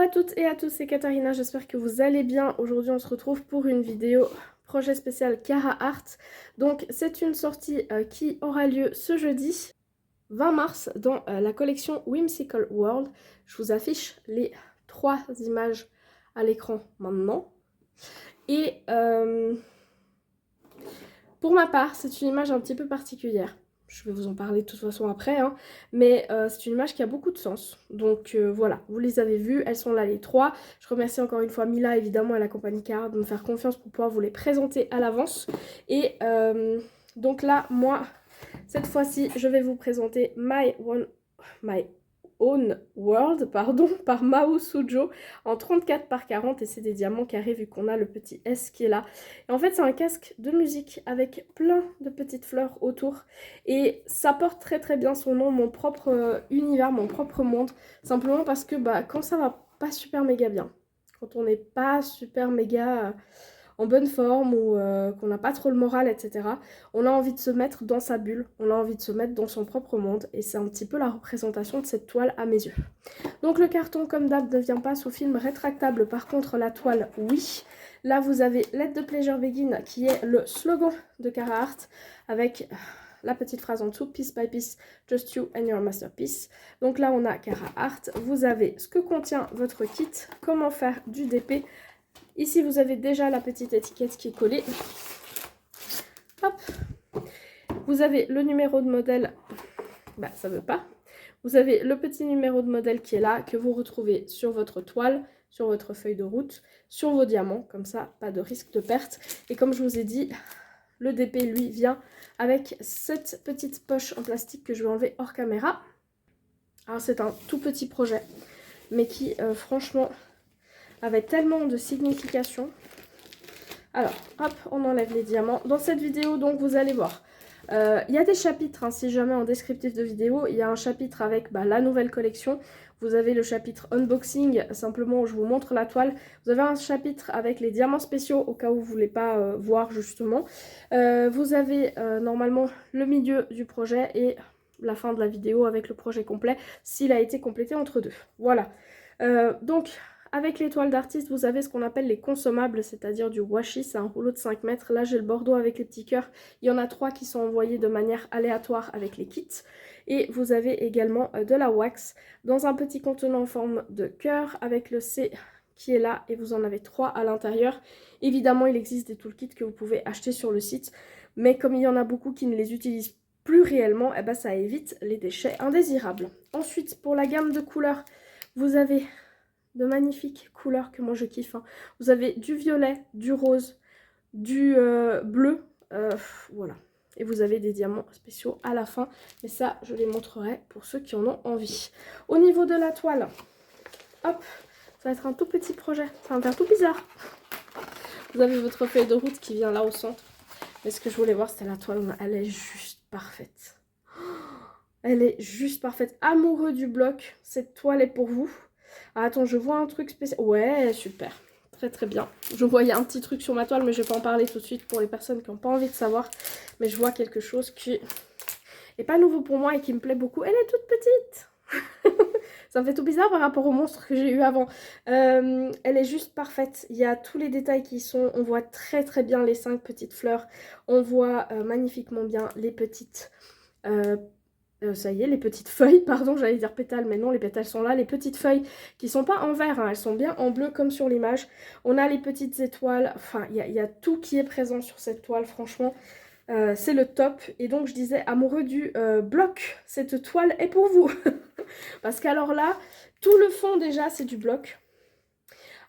à toutes et à tous, c'est Katharina, j'espère que vous allez bien. Aujourd'hui on se retrouve pour une vidéo projet spécial Cara Art. Donc c'est une sortie qui aura lieu ce jeudi 20 mars dans la collection Whimsical World. Je vous affiche les 3 images à l'écran maintenant. Et pour ma part, c'est une image un petit peu particulière. Je vais vous en parler de toute façon après, hein. Mais c'est une image qui a beaucoup de sens. Donc voilà, vous les avez vues, elles sont là les 3. Je remercie encore une fois Mila évidemment et la compagnie Cara de me faire confiance pour pouvoir vous les présenter à l'avance. Et donc là, moi, cette fois-ci, je vais vous présenter My Own World, pardon, par Mao Sujo en 34 par 40 et c'est des diamants carrés vu qu'on a le petit S qui est là. Et en fait c'est un casque de musique avec plein de petites fleurs autour et ça porte très très bien son nom, mon propre univers, mon propre monde, simplement parce que quand ça va pas super méga bien, quand on n'est pas super méga en bonne forme ou qu'on n'a pas trop le moral, etc. On a envie de se mettre dans sa bulle, on a envie de se mettre dans son propre monde et c'est un petit peu la représentation de cette toile à mes yeux. Donc le carton comme d'hab ne vient pas sous film rétractable, par contre la toile oui. Là vous avez Let the Pleasure Begin qui est le slogan de Cara Art avec la petite phrase en dessous, piece by piece, just you and your masterpiece. Donc là on a Cara Art, vous avez ce que contient votre kit, comment faire du DP. Ici, vous avez déjà la petite étiquette qui est collée. Hop. Vous avez le numéro de modèle. Ça veut pas. Vous avez le petit numéro de modèle qui est là, que vous retrouvez sur votre toile, sur votre feuille de route, sur vos diamants. Comme ça, pas de risque de perte. Et comme je vous ai dit, le DP, lui, vient avec cette petite poche en plastique que je vais enlever hors caméra. Alors, c'est un tout petit projet, mais qui, franchement, avait tellement de signification. Alors, hop, on enlève les diamants. Dans cette vidéo, donc, vous allez voir, il y a des chapitres, hein, si jamais en descriptif de vidéo, il y a un chapitre avec la nouvelle collection. Vous avez le chapitre unboxing, simplement où je vous montre la toile. Vous avez un chapitre avec les diamants spéciaux, au cas où vous ne voulez pas voir justement. Vous avez normalement le milieu du projet et la fin de la vidéo avec le projet complet, s'il a été complété entre deux. Voilà. Donc, avec les toiles d'artiste, vous avez ce qu'on appelle les consommables, c'est-à-dire du washi, c'est un rouleau de 5 mètres. Là, j'ai le bordeaux avec les petits cœurs. Il y en a 3 qui sont envoyés de manière aléatoire avec les kits. Et vous avez également de la wax dans un petit contenant en forme de cœur avec le C qui est là. Et vous en avez 3 à l'intérieur. Évidemment, il existe des toolkits que vous pouvez acheter sur le site. Mais comme il y en a beaucoup qui ne les utilisent plus réellement, ça évite les déchets indésirables. Ensuite, pour la gamme de couleurs, vous avez de magnifiques couleurs que moi je kiffe, hein. Vous avez du violet, du rose, du bleu, voilà. Et vous avez des diamants spéciaux à la fin. Mais ça, je les montrerai pour ceux qui en ont envie. Au niveau de la toile, hop, ça va être un tout petit projet. Ça va me faire tout bizarre. Vous avez votre feuille de route qui vient là au centre. Mais ce que je voulais voir, c'était la toile. Elle est juste parfaite. Elle est juste parfaite. Amoureux du bloc, cette toile est pour vous. Ah, attends, je vois un truc spécial. Ouais, super. Très très bien. Je voyais un petit truc sur ma toile, mais je vais pas en parler tout de suite pour les personnes qui n'ont pas envie de savoir. Mais je vois quelque chose qui est pas nouveau pour moi et qui me plaît beaucoup. Elle est toute petite. Ça me fait tout bizarre par rapport au monstre que j'ai eu avant. Elle est juste parfaite. Il y a tous les détails qui sont... On voit très très bien les 5 petites fleurs. On voit magnifiquement bien les petites... ça y est, les petites feuilles, pardon, j'allais dire pétales, mais non, les pétales sont là. Les petites feuilles qui sont pas en vert, hein, elles sont bien en bleu comme sur l'image. On a les petites étoiles, enfin, il y a tout qui est présent sur cette toile, franchement. C'est le top. Et donc, je disais, amoureux du bloc, cette toile est pour vous. Parce qu'alors là, tout le fond déjà, c'est du bloc.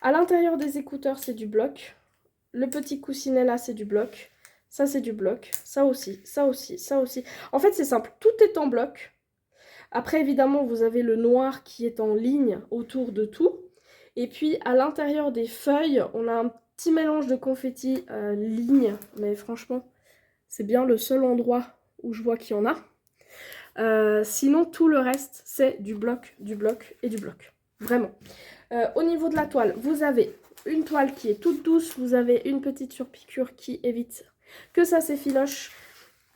À l'intérieur des écouteurs, c'est du bloc. Le petit coussinet là, c'est du bloc. Ça, c'est du bloc. Ça aussi, ça aussi, ça aussi. En fait, c'est simple. Tout est en bloc. Après, évidemment, vous avez le noir qui est en ligne autour de tout. Et puis, à l'intérieur des feuilles, on a un petit mélange de confetti ligne. Mais franchement, c'est bien le seul endroit où je vois qu'il y en a. Sinon, tout le reste, c'est du bloc et du bloc. Vraiment. Au niveau de la toile, vous avez une toile qui est toute douce. Vous avez une petite surpiqûre qui évite que ça s'effiloche.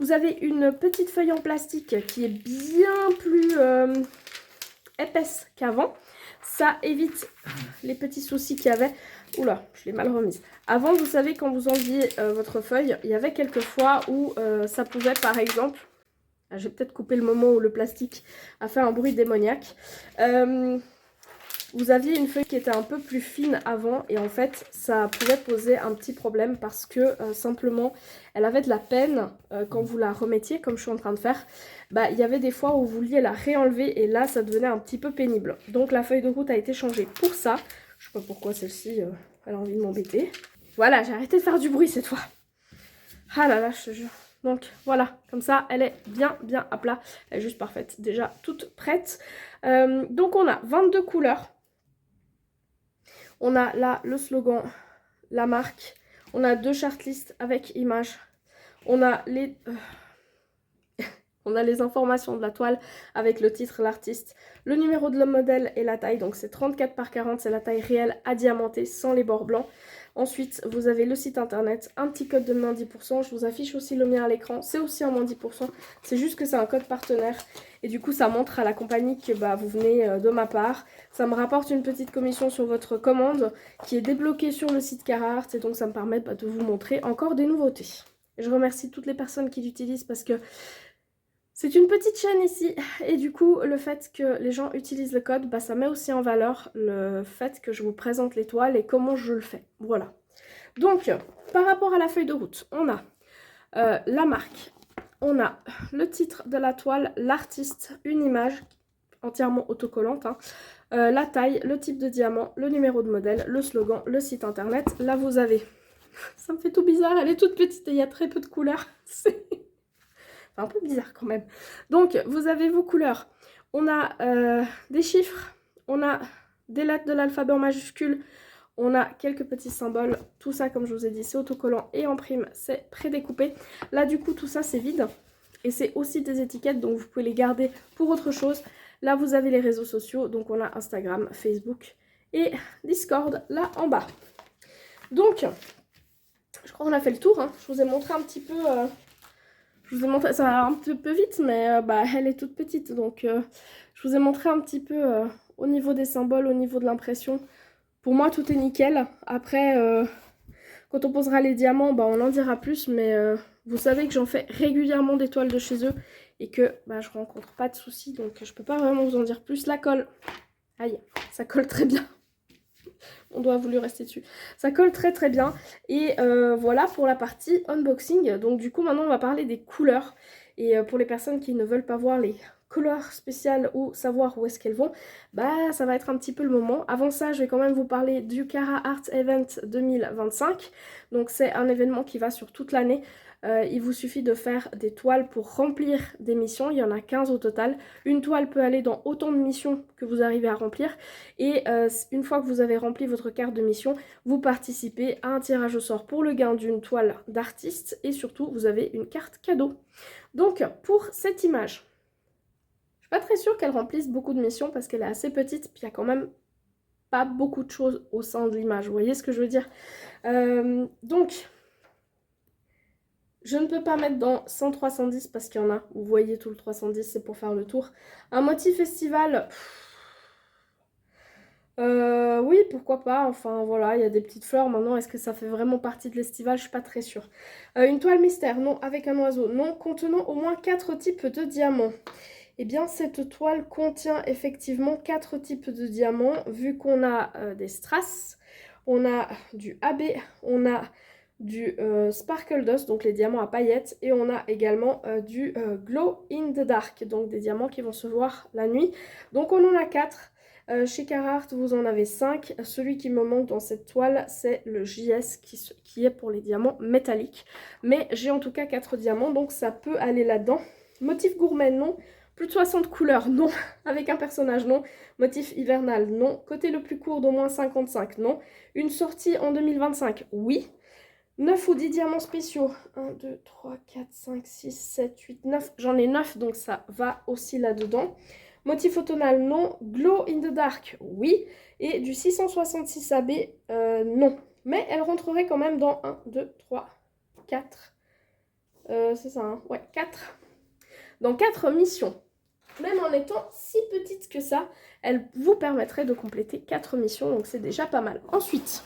Vous avez une petite feuille en plastique qui est bien plus épaisse qu'avant. Ça évite les petits soucis qu'il y avait. Oula, je l'ai mal remise. Avant, vous savez, quand vous enleviez votre feuille, il y avait quelques fois où ça pouvait, par exemple... Je vais peut-être couper le moment où le plastique a fait un bruit démoniaque. Vous aviez une feuille qui était un peu plus fine avant et en fait ça pouvait poser un petit problème parce que simplement elle avait de la peine quand vous la remettiez comme je suis en train de faire. Bah, il y avait des fois où vous vouliez la réenlever et là ça devenait un petit peu pénible. Donc la feuille de route a été changée pour ça. Je sais pas pourquoi celle-ci elle a envie de m'embêter. Voilà, j'ai arrêté de faire du bruit cette fois. Ah là là, je te jure. Donc voilà, comme ça, elle est bien à plat. Elle est juste parfaite, déjà toute prête. Donc on a 22 couleurs. On a là le slogan, la marque. On a 2 chartlists avec images. On a les... On a les informations de la toile avec le titre, l'artiste, le numéro de le modèle et la taille. Donc c'est 34 par 40, c'est la taille réelle à diamanter sans les bords blancs. Ensuite, vous avez le site internet, un petit code de moins 10%. Je vous affiche aussi le mien à l'écran. C'est aussi en moins 10%. C'est juste que c'est un code partenaire. Et du coup, ça montre à la compagnie que bah, vous venez de ma part. Ça me rapporte une petite commission sur votre commande qui est débloquée sur le site Carhartt. Et donc, ça me permet de vous montrer encore des nouveautés. Et je remercie toutes les personnes qui l'utilisent parce que c'est une petite chaîne ici et du coup le fait que les gens utilisent le code, bah, ça met aussi en valeur le fait que je vous présente les toiles et comment je le fais. Voilà. Donc par rapport à la feuille de route, on a la marque, on a le titre de la toile, l'artiste, une image entièrement autocollante, hein, la taille, le type de diamant, le numéro de modèle, le slogan, le site internet. Là vous avez, ça me fait tout bizarre, elle est toute petite et il y a très peu de couleurs. C'est un peu bizarre quand même. Donc, vous avez vos couleurs. On a des chiffres, on a des lettres de l'alphabet en majuscule, on a quelques petits symboles. Tout ça, comme je vous ai dit, c'est autocollant et en prime, c'est prédécoupé. Là, du coup, tout ça, c'est vide. Et c'est aussi des étiquettes, donc vous pouvez les garder pour autre chose. Là, vous avez les réseaux sociaux. Donc, on a Instagram, Facebook et Discord, là, en bas. Donc, je crois qu'on a fait le tour. Hein. Je vous ai montré un petit peu... Je vous ai montré, ça va un petit peu vite, mais bah, elle est toute petite. Donc, je vous ai montré un petit peu au niveau des symboles, au niveau de l'impression. Pour moi, tout est nickel. Après, quand on posera les diamants, bah, on en dira plus. Mais vous savez que j'en fais régulièrement des toiles de chez eux. Et que bah, je rencontre pas de soucis. Donc, je peux pas vraiment vous en dire plus. La colle, aïe, ça colle très bien. On doit voulu rester dessus. Ça colle très bien. Et voilà pour la partie unboxing. Donc du coup maintenant on va parler des couleurs. Et pour les personnes qui ne veulent pas voir les couleurs spéciales ou savoir où est-ce qu'elles vont, bah ça va être un petit peu le moment. Avant ça, je vais quand même vous parler du Carhartt Event 2025. Donc c'est un événement qui va sur toute l'année. Il vous suffit de faire des toiles pour remplir des missions. Il y en a 15 au total. Une toile peut aller dans autant de missions que vous arrivez à remplir. Et une fois que vous avez rempli votre carte de mission, vous participez à un tirage au sort pour le gain d'une toile d'artiste. Et surtout, vous avez une carte cadeau. Donc, pour cette image, je suis pas très sûre qu'elle remplisse beaucoup de missions parce qu'elle est assez petite. Puis il y a quand même pas beaucoup de choses au sein de l'image. Vous voyez ce que je veux dire? Donc... Je ne peux pas mettre dans 100 310 parce qu'il y en a. Vous voyez tout le 310, c'est pour faire le tour. Un motif festival. Oui, pourquoi pas. Enfin, voilà, il y a des petites fleurs. Maintenant, est-ce que ça fait vraiment partie de l'estival? Je suis pas très sûre. Une toile mystère, non. Avec un oiseau, non. Contenant au moins 4 types de diamants. Eh bien, cette toile contient effectivement 4 types de diamants. Vu qu'on a des strass, on a du AB, on a du Sparkle Dust, donc les diamants à paillettes, et on a également du Glow in the Dark, donc des diamants qui vont se voir la nuit. Donc on en a 4. Chez Carhartt, vous en avez 5. Celui qui me manque dans cette toile, c'est le JS qui est pour les diamants métalliques. Mais j'ai en tout cas 4 diamants, donc ça peut aller là-dedans. Motif gourmet, non. Plus de 60 couleurs, non. Avec un personnage, non. Motif hivernal, non. Côté le plus court d'au moins 55, non. Une sortie en 2025, oui. 9 ou 10 diamants spéciaux. 1, 2, 3, 4, 5, 6, 7, 8, 9. J'en ai 9, donc ça va aussi là-dedans. Motif automnal, non. Glow in the dark, oui. Et du 666 AB, non. Mais elle rentrerait quand même dans 1, 2, 3, 4. C'est ça, hein? Ouais, 4. Dans 4 missions. même en étant si petite que ça, elle vous permettrait de compléter 4 missions, donc c'est déjà pas mal. Ensuite,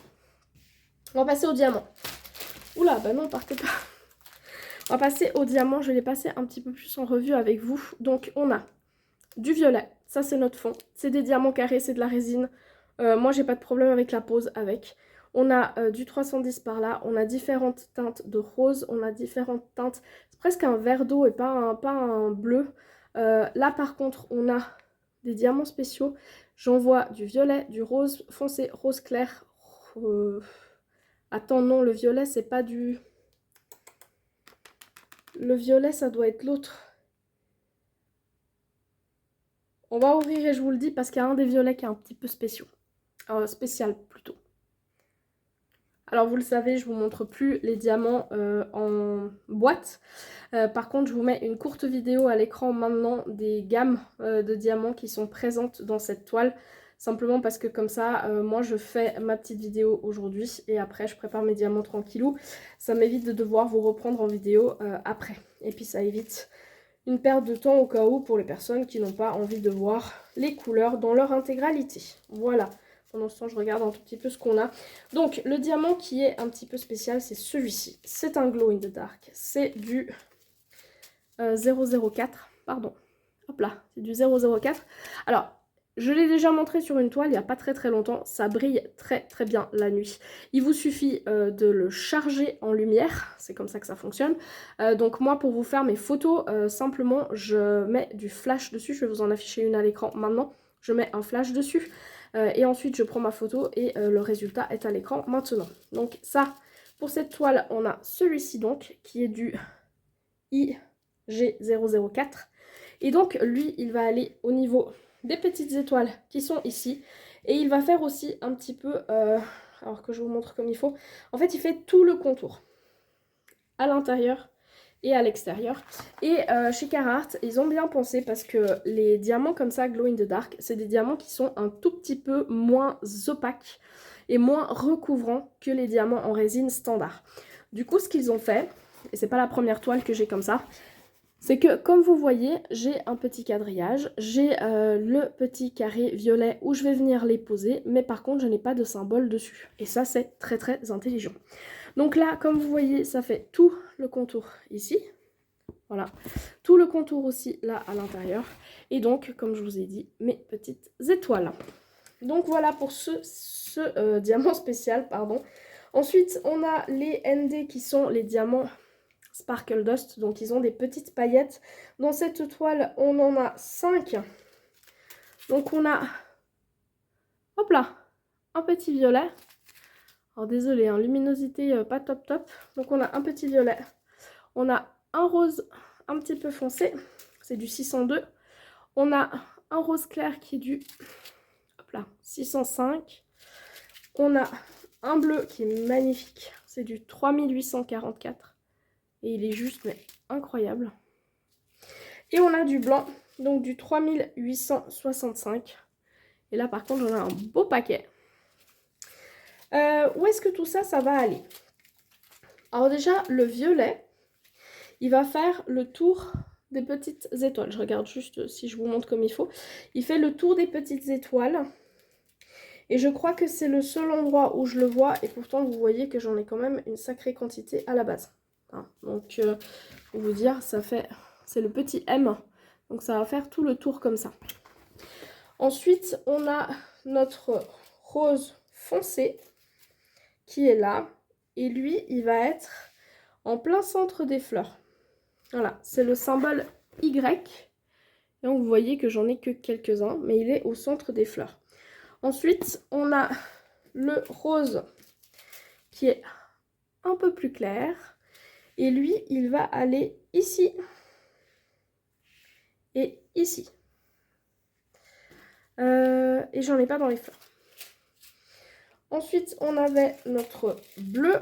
on va passer au diamant. Oula, bah non, partez pas. On va passer au diamant, je vais les passer un petit peu plus en revue avec vous. Donc on a du violet, ça c'est notre fond, c'est des diamants carrés, c'est de la résine. Moi j'ai pas de problème avec la pose avec. On a du 310 par là, on a différentes teintes de rose, on a différentes teintes, c'est presque un vert d'eau et pas un bleu. Là par contre on a des diamants spéciaux, j'en vois du violet, du rose foncé, rose clair. Attends non, le violet c'est pas du... Le violet ça doit être l'autre. On va ouvrir et je vous le dis parce qu'il y a un des violets qui est un petit peu spécial plutôt. Alors vous le savez, je vous montre plus les diamants en boîte. Par contre, je vous mets une courte vidéo à l'écran maintenant des gammes de diamants qui sont présentes dans cette toile. Simplement parce que comme ça, moi je fais ma petite vidéo aujourd'hui et après je prépare mes diamants tranquillou. Ça m'évite de devoir vous reprendre en vidéo après. Et puis ça évite une perte de temps au cas où pour les personnes qui n'ont pas envie de voir les couleurs dans leur intégralité. Voilà. Pendant ce temps, je regarde un tout petit peu ce qu'on a. Donc, le diamant qui est un petit peu spécial, c'est celui-ci. C'est un glow in the dark. C'est du 004. Pardon. Hop là, c'est du 004. Alors, je l'ai déjà montré sur une toile il n'y a pas très longtemps. Ça brille très bien la nuit. Il vous suffit de le charger en lumière. C'est comme ça que ça fonctionne. Donc moi, pour vous faire mes photos, simplement, je mets du flash dessus. Je vais vous en afficher une à l'écran maintenant. Je mets un flash dessus. Et ensuite, je prends ma photo et le résultat est à l'écran maintenant. Donc ça, pour cette toile, on a celui-ci donc, qui est du IG004. Et donc, lui, il va aller au niveau des petites étoiles qui sont ici. Et il va faire aussi un petit peu, alors que je vous montre comme il faut. En fait, il fait tout le contour à l'intérieur et à l'extérieur. Et chez Carhartt, ils ont bien pensé parce que les diamants comme ça, glow in the dark, c'est des diamants qui sont un tout petit peu moins opaques et moins recouvrants que les diamants en résine standard. Du coup, ce qu'ils ont fait, et c'est pas la première toile que j'ai comme ça, c'est que comme vous voyez, j'ai un petit quadrillage, j'ai le petit carré violet où je vais venir les poser, mais par contre je n'ai pas de symbole dessus. Et ça c'est très intelligent. Donc là, comme vous voyez, ça fait tout le contour ici. Voilà, tout le contour aussi là à l'intérieur. Et donc, comme je vous ai dit, mes petites étoiles. Donc voilà pour ce diamant spécial, pardon. Ensuite, on a les ND qui sont les diamants Sparkle Dust. Donc ils ont des petites paillettes. Dans cette toile, on en a 5. Donc on a, hop là, un petit violet. Alors désolé, hein, luminosité pas top. Donc on a un petit violet. On a un rose un petit peu foncé. C'est du 602. On a un rose clair qui est du, hop là, 605. On a un bleu qui est magnifique. C'est du 3844. Et il est juste mais incroyable. Et on a du blanc, donc du 3865. Et là par contre j'en ai un beau paquet. Où est-ce que tout ça, ça va aller? Alors déjà, le violet, il va faire le tour des petites étoiles. Je regarde juste si je vous montre comme il faut. Il fait le tour des petites étoiles. Et je crois que c'est le seul endroit où je le vois. Et pourtant, vous voyez que j'en ai quand même une sacrée quantité à la base. Hein, donc, pour vous dire, ça fait... C'est le petit M. Donc, ça va faire tout le tour comme ça. Ensuite, on a notre rose foncé qui est là. Et lui, il va être en plein centre des fleurs. Voilà, c'est le symbole Y. Et donc, vous voyez que j'en ai que quelques-uns, mais il est au centre des fleurs. Ensuite, on a le rose qui est un peu plus clair. Et lui, il va aller ici et ici. Et j'en ai pas dans les fleurs. Ensuite, on avait notre bleu.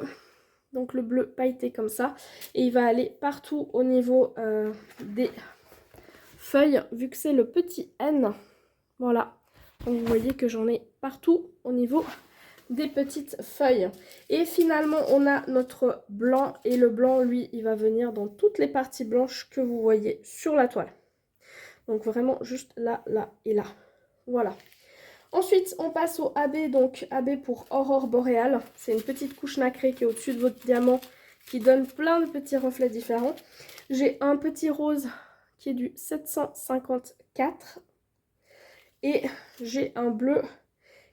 Donc le bleu pailleté comme ça. Et il va aller partout au niveau des feuilles. Vu que c'est le petit N. Voilà. Donc vous voyez que j'en ai partout au niveau des petites feuilles. Et finalement, on a notre blanc. Et le blanc, lui, il va venir dans toutes les parties blanches que vous voyez sur la toile. Donc vraiment juste là, là et là. Voilà. Ensuite, on passe au AB, donc AB pour Aurore Boréale. C'est une petite couche nacrée qui est au-dessus de votre diamant qui donne plein de petits reflets différents. J'ai un petit rose qui est du 754 et j'ai un bleu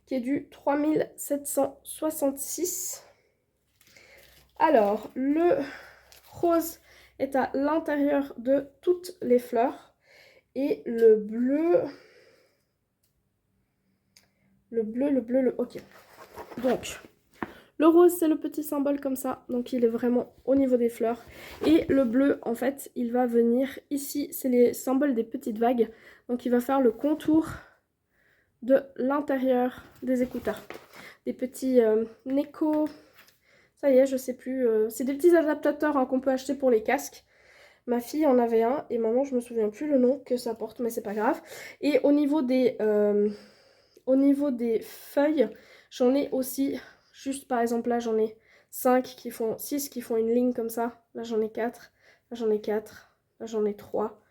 qui est du 3766. Alors, le rose est à l'intérieur de toutes les fleurs et le bleu... ok. Donc, le rose, c'est le petit symbole comme ça. Donc, il est vraiment au niveau des fleurs. Et le bleu, en fait, il va venir ici. C'est les symboles des petites vagues. Donc, il va faire le contour de l'intérieur des écouteurs. Des petits Neko... Ça y est, je sais plus. C'est des petits adaptateurs hein, qu'on peut acheter pour les casques. Ma fille en avait un et maman, je me souviens plus le nom que ça porte, mais c'est pas grave. Et au niveau des feuilles, j'en ai aussi, juste par exemple là, j'en ai 5 qui font 6 qui font une ligne comme ça. Là, j'en ai 4. Là, j'en ai 4. Là, j'en ai 3.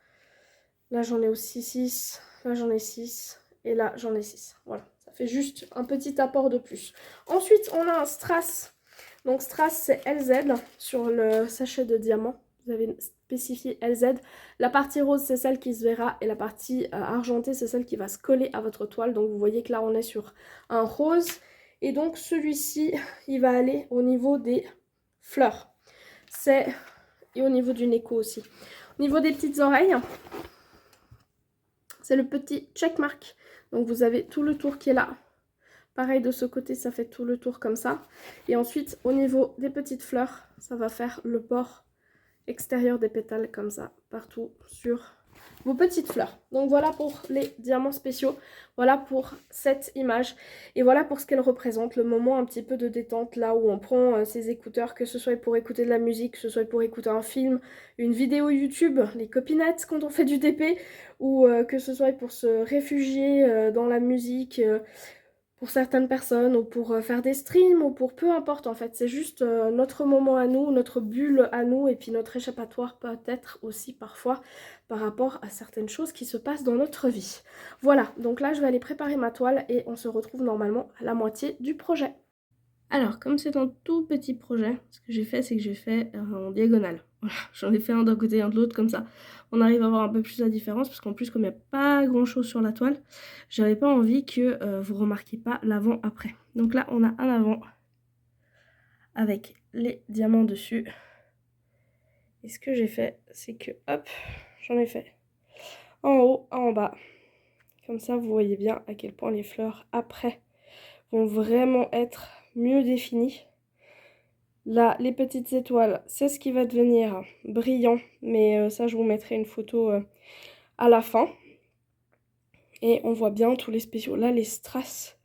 Là, j'en ai aussi 6. Là, j'en ai 6. Et là, j'en ai 6. Voilà, ça fait juste un petit apport de plus. Ensuite, on a un strass. Donc, strass, c'est LZ sur le sachet de diamant. Vous avez spécifié LZ. La partie rose, c'est celle qui se verra. Et la partie argentée, c'est celle qui va se coller à votre toile. Donc, vous voyez que là, on est sur un rose. Et donc, celui-ci, il va aller au niveau des fleurs. Et au niveau du Neko aussi. Au niveau des petites oreilles, c'est le petit checkmark. Donc, vous avez tout le tour qui est là. Pareil de ce côté, ça fait tout le tour comme ça. Et ensuite, au niveau des petites fleurs, ça va faire le bord extérieur des pétales comme ça, partout sur vos petites fleurs. Donc voilà pour les diamants spéciaux. Voilà pour cette image. Et voilà pour ce qu'elle représente, le moment un petit peu de détente, là où on prend ses écouteurs, que ce soit pour écouter de la musique, que ce soit pour écouter un film, une vidéo YouTube, les copinettes quand on fait du TP, ou que ce soit pour se réfugier dans la musique, pour certaines personnes, ou pour faire des streams, ou pour peu importe en fait. C'est juste notre moment à nous, notre bulle à nous, et puis notre échappatoire peut-être aussi parfois par rapport à certaines choses qui se passent dans notre vie. Voilà, donc là je vais aller préparer ma toile et on se retrouve normalement à la moitié du projet. Alors, comme c'est un tout petit projet, ce que j'ai fait, c'est que j'ai fait en diagonale. Voilà, j'en ai fait un d'un côté et un de l'autre, comme ça. On arrive à voir un peu plus la différence, parce qu'en plus, comme il n'y a pas grand-chose sur la toile, j'avais pas envie que vous remarquiez pas l'avant-après. Donc là, on a un avant avec les diamants dessus. Et ce que j'ai fait, c'est que, hop, j'en ai fait en haut, en bas. Comme ça, vous voyez bien à quel point les fleurs, après, vont vraiment être mieux définies. Là, les petites étoiles, c'est ce qui va devenir brillant. Mais ça, je vous mettrai une photo à la fin. Et on voit bien tous les spéciaux. Là, les strass,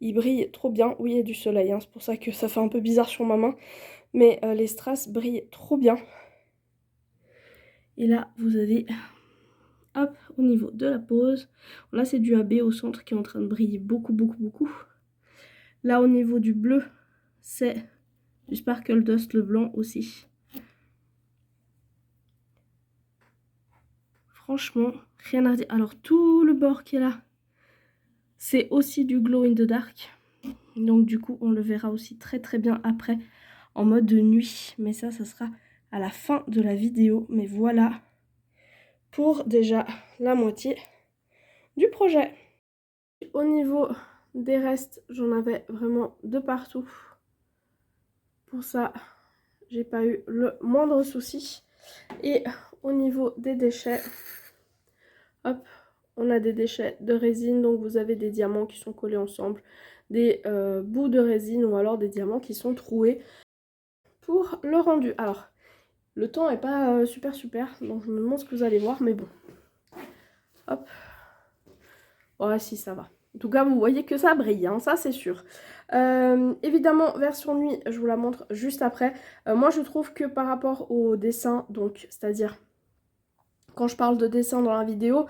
ils brillent trop bien. Oui, il y a du soleil, hein, c'est pour ça que ça fait un peu bizarre sur ma main. Mais les strass brillent trop bien. Et là, vous avez, hop, au niveau de la pose. Là, c'est du AB au centre qui est en train de briller beaucoup, beaucoup, beaucoup. Là, au niveau du bleu, c'est du Sparkle Dust, le blanc aussi. Franchement, rien à dire. Alors, tout le bord qui est là, c'est aussi du Glow in the Dark. Donc, du coup, on le verra aussi très très bien après en mode de nuit. Mais ça sera à la fin de la vidéo. Mais voilà pour déjà la moitié du projet. Au niveau des restes, j'en avais vraiment de partout. Pour ça, j'ai pas eu le moindre souci. Et au niveau des déchets, hop, on a des déchets de résine. Donc vous avez des diamants qui sont collés ensemble, des bouts de résine ou alors des diamants qui sont troués pour le rendu. Alors, le temps est pas super, donc je me demande ce que vous allez voir, mais bon. Hop. Ouais, si, ça va. En tout cas, vous voyez que ça brille, hein, ça c'est sûr. Évidemment, version nuit, je vous la montre juste après. Moi, je trouve que par rapport au dessin, donc c'est-à-dire quand je parle de dessin dans la vidéo,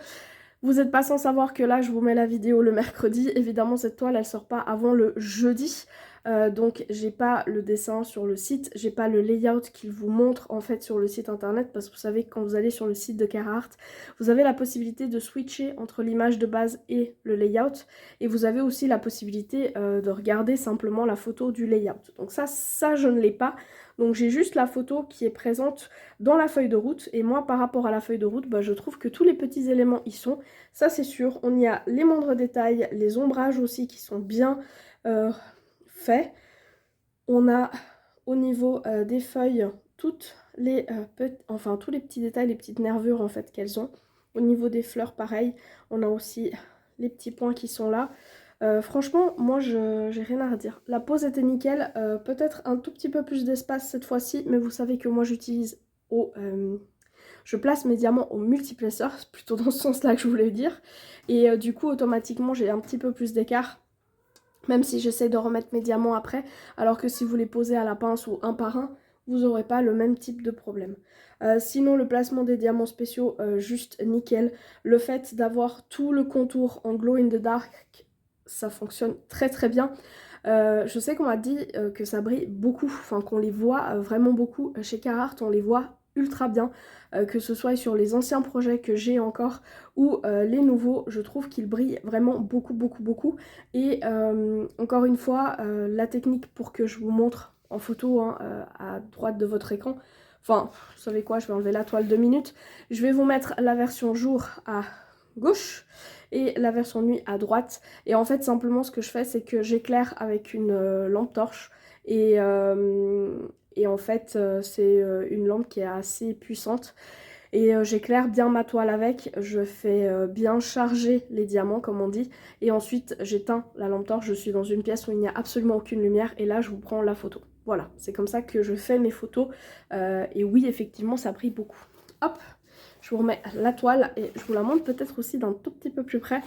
Vous n'êtes pas sans savoir que là, je vous mets la vidéo le mercredi. Évidemment, cette toile, elle sort pas avant le jeudi. Donc, j'ai pas le dessin sur le site. J'ai pas le layout qu'il vous montre en fait sur le site internet. Parce que vous savez que quand vous allez sur le site de Carhartt, vous avez la possibilité de switcher entre l'image de base et le layout. Et vous avez aussi la possibilité de regarder simplement la photo du layout. Donc ça je ne l'ai pas. Donc j'ai juste la photo qui est présente dans la feuille de route. Et moi, par rapport à la feuille de route, bah, je trouve que tous les petits éléments y sont. Ça, c'est sûr. On y a les moindres détails, les ombrages aussi qui sont bien faits. On a au niveau des feuilles toutes les, tous les petits détails, les petites nervures en fait qu'elles ont. Au niveau des fleurs, pareil. On a aussi les petits points qui sont là. Franchement, moi, j'ai rien à redire. La pose était nickel. Peut-être un tout petit peu plus d'espace cette fois-ci, mais vous savez que moi, j'utilise je place mes diamants au multiplesseur, c'est plutôt dans ce sens-là que je voulais dire. Et du coup, automatiquement, j'ai un petit peu plus d'écart, même si j'essaie de remettre mes diamants après. Alors que si vous les posez à la pince ou un par un, vous n'aurez pas le même type de problème. Sinon, le placement des diamants spéciaux, juste nickel. Le fait d'avoir tout le contour en glow in the dark, ça fonctionne très très bien. Je sais qu'on m'a dit que ça brille beaucoup, enfin qu'on les voit vraiment beaucoup. Chez Carhartt, on les voit ultra bien, que ce soit sur les anciens projets que j'ai encore ou les nouveaux, je trouve qu'ils brillent vraiment beaucoup beaucoup beaucoup. Et encore une fois, la technique pour que je vous montre en photo hein, à droite de votre écran, enfin vous savez quoi, je vais enlever la toile 2 minutes, je vais vous mettre la version jour à gauche et la version nuit à droite. Et en fait simplement ce que je fais c'est que j'éclaire avec une lampe torche et en fait c'est une lampe qui est assez puissante et j'éclaire bien ma toile avec, je fais bien charger les diamants comme on dit et ensuite j'éteins la lampe torche, je suis dans une pièce où il n'y a absolument aucune lumière et là je vous prends la photo. Voilà, c'est comme ça que je fais mes photos et oui effectivement ça brille beaucoup. Hop, je vous remets la toile et je vous la montre peut-être aussi d'un tout petit peu plus près.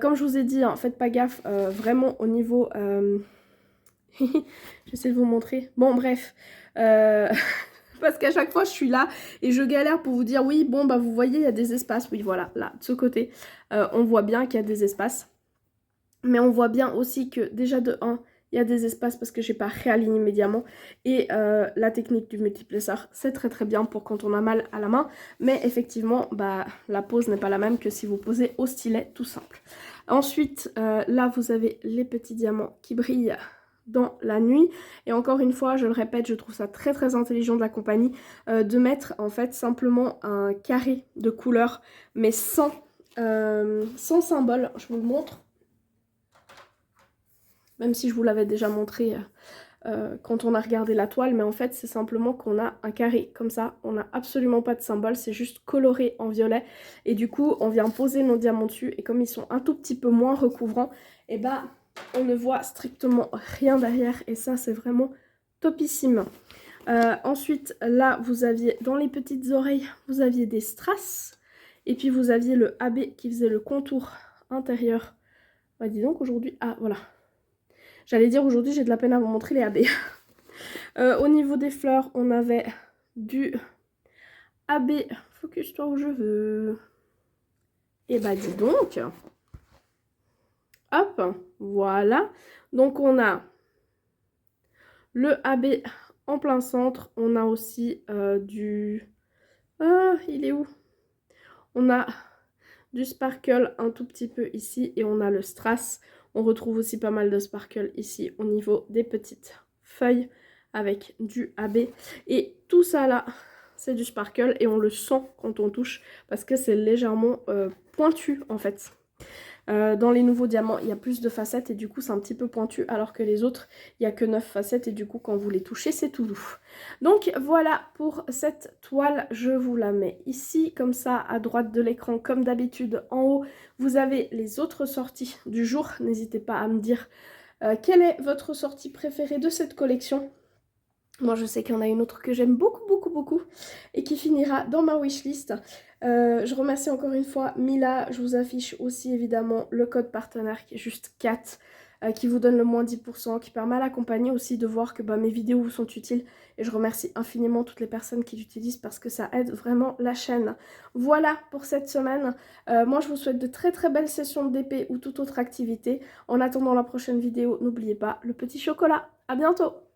Comme je vous ai dit, hein, faites pas gaffe vraiment au niveau... J'essaie de vous montrer. Bon bref, parce qu'à chaque fois je suis là et je galère pour vous dire oui bon bah vous voyez il y a des espaces. Oui voilà, là de ce côté on voit bien qu'il y a des espaces. Mais on voit bien aussi que déjà de 1, il y a des espaces parce que j'ai pas réaligné mes diamants. Et la technique du multiplesseur, c'est très très bien pour quand on a mal à la main. Mais effectivement, bah, la pose n'est pas la même que si vous posez au stylet tout simple. Ensuite, là vous avez les petits diamants qui brillent dans la nuit. Et encore une fois, je le répète, je trouve ça très très intelligent de la compagnie de mettre en fait simplement un carré de couleur mais sans symbole. Je vous le montre. Même si je vous l'avais déjà montré quand on a regardé la toile, mais en fait c'est simplement qu'on a un carré comme ça, on n'a absolument pas de symbole, c'est juste coloré en violet, et du coup on vient poser nos diamants dessus, et comme ils sont un tout petit peu moins recouvrants, et bah on ne voit strictement rien derrière, et ça c'est vraiment topissime. Ensuite là vous aviez dans les petites oreilles, vous aviez des strass, et puis vous aviez le AB qui faisait le contour intérieur. Bah dis donc aujourd'hui, ah voilà. J'allais dire aujourd'hui j'ai de la peine à vous montrer les AB. Au niveau des fleurs, on avait du AB. Focus-toi où je veux. Et bah dis donc. Hop, voilà. Donc on a le AB en plein centre. On a aussi du... Ah, il est où? On a du sparkle un tout petit peu ici. Et on a le strass. On retrouve aussi pas mal de sparkle ici au niveau des petites feuilles avec du AB. Et tout ça là, c'est du sparkle et on le sent quand on touche parce que c'est légèrement pointu en fait. Dans les nouveaux diamants, il y a plus de facettes et du coup c'est un petit peu pointu alors que les autres, il n'y a que 9 facettes et du coup quand vous les touchez, c'est tout doux. Donc voilà pour cette toile, je vous la mets ici comme ça à droite de l'écran comme d'habitude. En haut, vous avez les autres sorties du jour. N'hésitez pas à me dire quelle est votre sortie préférée de cette collection. Moi je sais qu'il y en a une autre que j'aime beaucoup beaucoup beaucoup et qui finira dans ma wishlist. Je remercie encore une fois Mila, je vous affiche aussi évidemment le code partenaire qui est juste 4. qui vous donne le moins 10%, qui permet à la compagnie aussi de voir que mes vidéos vous sont utiles. Et je remercie infiniment toutes les personnes qui l'utilisent parce que ça aide vraiment la chaîne. Voilà pour cette semaine. Moi, je vous souhaite de très très belles sessions de DP ou toute autre activité. En attendant la prochaine vidéo, n'oubliez pas le petit chocolat. À bientôt!